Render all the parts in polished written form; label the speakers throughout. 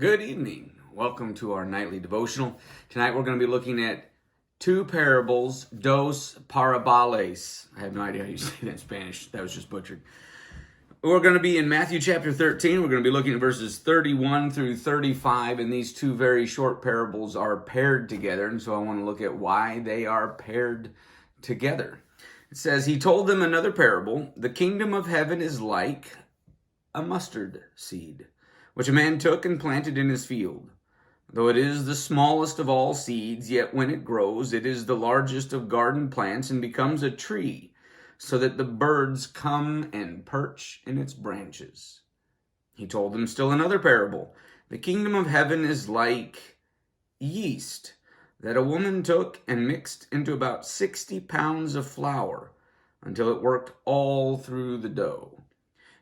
Speaker 1: Good evening. Welcome to our nightly devotional. Tonight we're going to be looking at two parables, dos paraboles. I have no idea how you say that in Spanish. That was just butchered. We're going to be in Matthew chapter 13. We're going to be looking at verses 31 through 35, and these two very short parables are paired together, and so I want to look at why they are paired together. It says, "He told them another parable. The kingdom of heaven is like a mustard seed, which a man took and planted in his field. Though it is the smallest of all seeds, yet when it grows, it is the largest of garden plants and becomes a tree, so that the birds come and perch in its branches." He told them still another parable. The kingdom of heaven is like yeast that a woman took and mixed into about 60 pounds of flour until it worked all through the dough.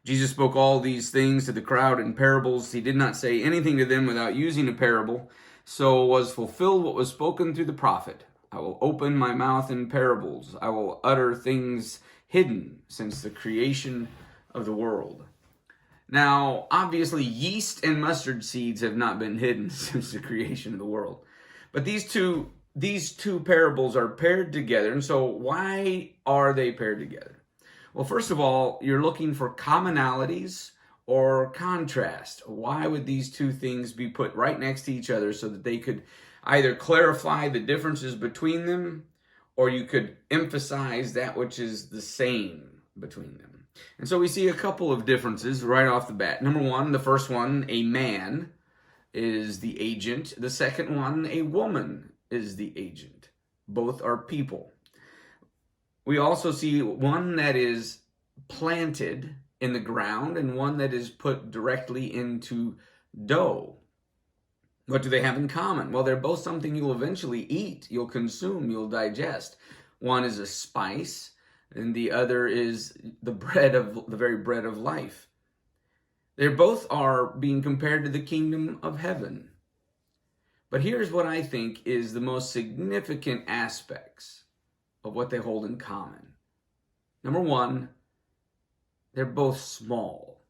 Speaker 1: Jesus spoke all these things to the crowd in parables. He did not say anything to them without using a parable. So was fulfilled what was spoken through the prophet. "I will open my mouth in parables. I will utter things hidden since the creation of the world." Now, obviously, yeast and mustard seeds have not been hidden since the creation of the world. But these two parables are paired together. And so why are they paired together? Well, first of all, you're looking for commonalities or contrast. Why would these two things be put right next to each other so that they could either clarify the differences between them, or you could emphasize that which is the same between them? And so we see a couple of differences right off the bat. Number one, the first one, a man is the agent. The second one, a woman is the agent. Both are people. We also see one that is planted in the ground and one that is put directly into dough. What do they have in common? Well, they're both something you'll eventually eat, you'll consume, you'll digest. One is a spice, and the other is the very bread of life. They both are being compared to the kingdom of heaven. But here's what I think is the most significant aspects of what they hold in common. Number one, they're both small.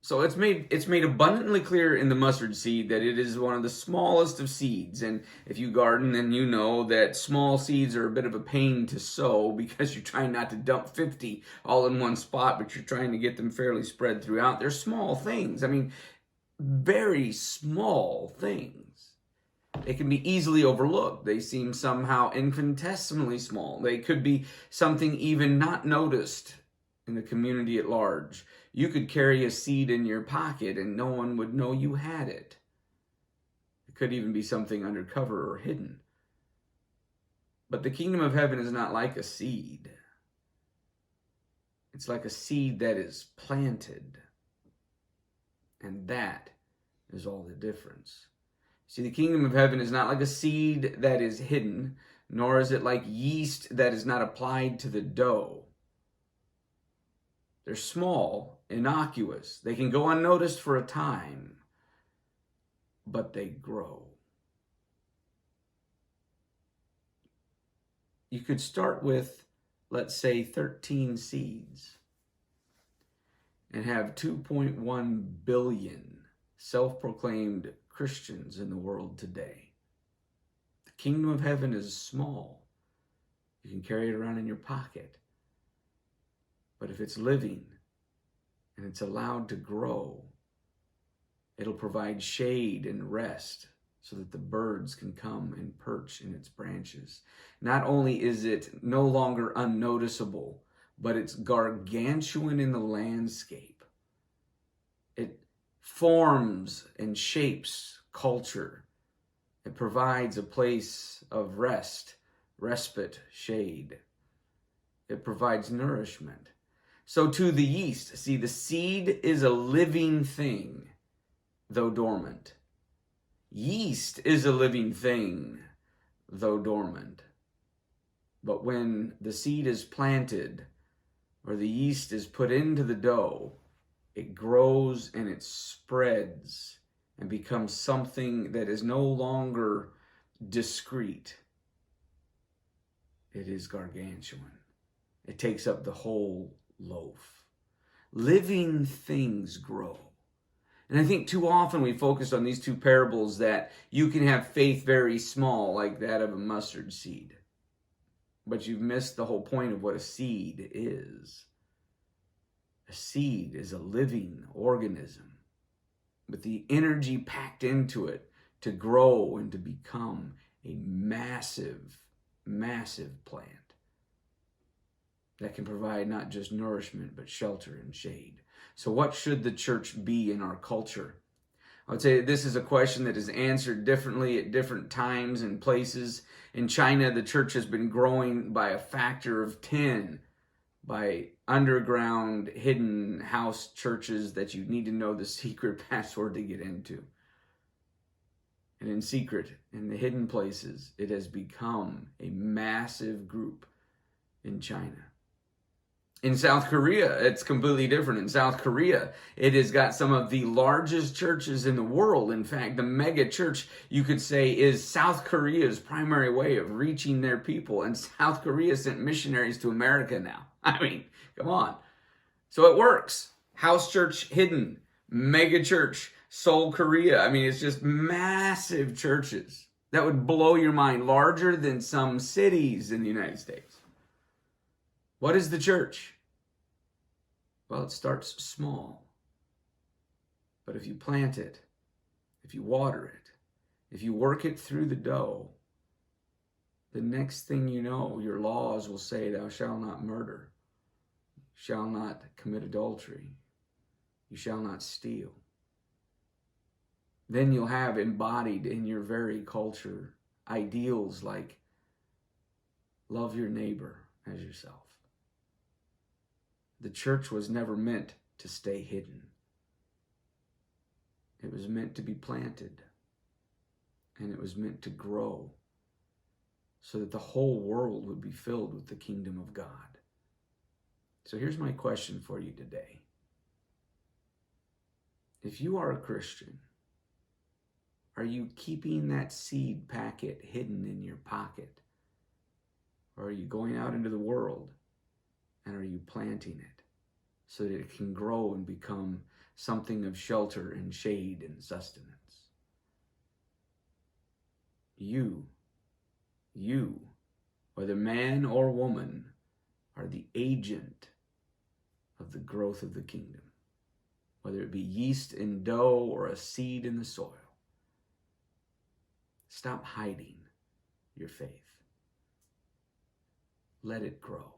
Speaker 1: So it's made abundantly clear in the mustard seed that it is one of the smallest of seeds. And if you garden, then you know that small seeds are a bit of a pain to sow because you're trying not to dump 50 all in one spot, but you're trying to get them fairly spread throughout. They're small things. I mean, very small things. They can be easily overlooked. They seem somehow infinitesimally small. They could be something even not noticed in the community at large. You could carry a seed in your pocket and no one would know you had it. It could even be something undercover or hidden. But the kingdom of heaven is not like a seed. It's like a seed that is planted. And that is all the difference. See, the kingdom of heaven is not like a seed that is hidden, nor is it like yeast that is not applied to the dough. They're small, innocuous. They can go unnoticed for a time, but they grow. You could start with, let's say, 13 seeds and have 2.1 billion self-proclaimed Christians in the world today. The kingdom of heaven is small. You can carry it around in your pocket. But if it's living and it's allowed to grow, it'll provide shade and rest so that the birds can come and perch in its branches. Not only is it no longer unnoticeable, but it's gargantuan in the landscape. It forms and shapes culture. It provides a place of rest, respite, shade. It provides nourishment. So to the yeast, see, the seed is a living thing, though dormant. Yeast is a living thing, though dormant. But when the seed is planted, or the yeast is put into the dough, it grows and it spreads and becomes something that is no longer discreet. It is gargantuan. It takes up the whole loaf. Living things grow. And I think too often we focus on these two parables that you can have faith very small, like that of a mustard seed. But you've missed the whole point of what a seed is. A seed is a living organism with the energy packed into it to grow and to become a massive, massive plant that can provide not just nourishment, but shelter and shade. So what should the church be in our culture? I would say this is a question that is answered differently at different times and places. In China, the church has been growing by a factor of 10 by underground, hidden house churches that you need to know the secret password to get into. And in secret, in the hidden places, it has become a massive group in China. In South Korea, it's completely different. In South Korea, it has got some of the largest churches in the world. In fact, the mega church, you could say, is South Korea's primary way of reaching their people. And South Korea sent missionaries to America now. I mean, come on. So it works. House church hidden, mega church, Seoul, Korea. I mean, it's just massive churches that would blow your mind, larger than some cities in the United States. What is the church? Well, it starts small. But if you plant it, if you water it, if you work it through the dough, the next thing you know, your laws will say, thou shalt not murder, shall not commit adultery, you shall not steal. Then you'll have embodied in your very culture ideals like love your neighbor as yourself. The church was never meant to stay hidden. It was meant to be planted, and it was meant to grow so that the whole world would be filled with the kingdom of God. So here's my question for you today. If you are a Christian, are you keeping that seed packet hidden in your pocket? Or are you going out into the world and are you planting it so that it can grow and become something of shelter and shade and sustenance? You, whether man or woman, are the agent of the growth of the kingdom, whether it be yeast in dough or a seed in the soil. Stop hiding your faith. Let it grow.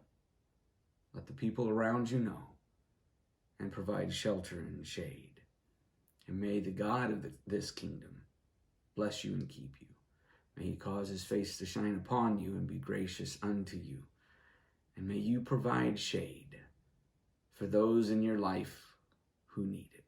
Speaker 1: Let the people around you know and provide shelter and shade. And may the God of this kingdom bless you and keep you. May he cause his face to shine upon you and be gracious unto you. And may you provide shade for those in your life who need it.